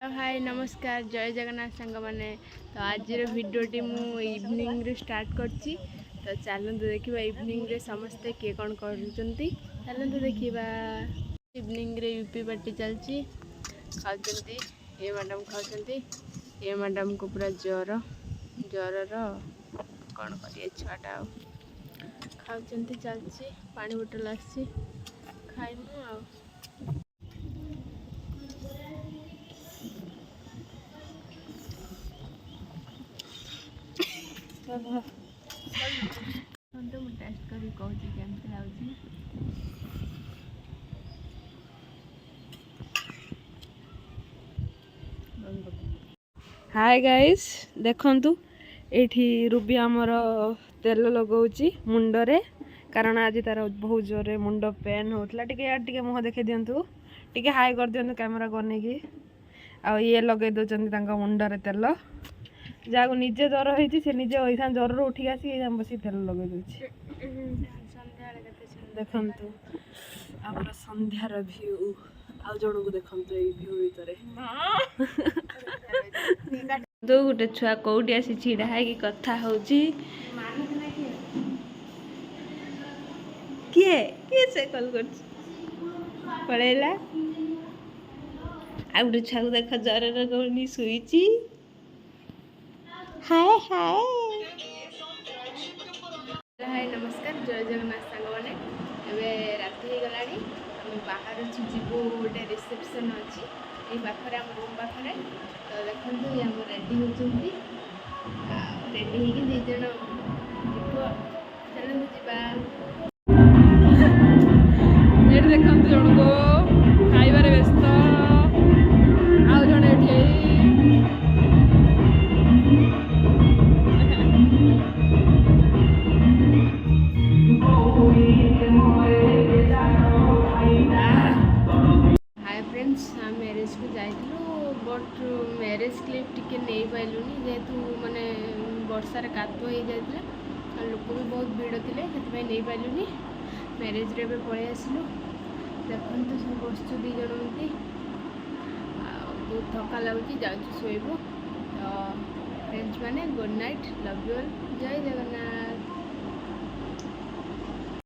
हाय नमस्कार जय जगन्नाथ सांग मैंने तो आज भिडियोटी मु इवनिंग रे स्टार्ट करची तो चलते देखा इवनिंग रे समस्ते किए कौन कर चलते देखा इवनिंग रे यूपी पार्टी चलची खाऊंती ये मैडम खाऊंती ये मैडम को पूरा ज्वर कौन करिए छुआटा खाऊंती चलची पानी बोतल आसी खाइमु आ तो मैं टेस्ट करी कहूँ केमती लाଗୁଛି। हाय गाइस देखंतु एठी रूबी आमर तेल लगाउची मुंडरे कारण आज तार बहुत जोरे मुंड पेन होतला टिके यार टिके मुह देखे दियंतु टिके हाय कर दियंतु कैमरा कोने की आ ये लगे दोचंती तांका मुंडरे तेल जाको निजे ज्वर होइची से निजे ओइसा ज्वर रो उठी आसी हम बसी तेल लगे दोची देखंतु आमर संध्यार व्यू आ जण को देखंतु ए व्यू भीतर दो गोटे छुआ कौटी आसी छिड़ा है कि कथा होची किए किए से कॉल करछ पळेला आ गोटे छुआ को देख जरे रे कोनी सुईची हाय हाय हाय नमस्कार जय जगन्नाथ सांग माने एबे राति हे गलानी हम बाहर जीवो गोटे रिसेप्शन अछि ए पाखरे हम रूम पाखरे तो देखंतु ये हम रेडी होचंती रेडी हे कि दी जण जीवो चलंतु जीवा एड देखंतु जण को खाइबारे व्यस्त आ जण एठी मैरेज को जाइलु बट मैरेज क्लिप टिके नहीं पाइलुनी जेहेतु माने वर्षार कादुआ हो जाता लोक भी बहुत भीड़ थे से नहीं पाइलुनी मैरेज रे पलि आसलु देखते सब बस दी जन बहुत थका लगुच जाऊँ शोबू तो फ्रेंड्स मैंने good night love you all जय जगन्नाथ।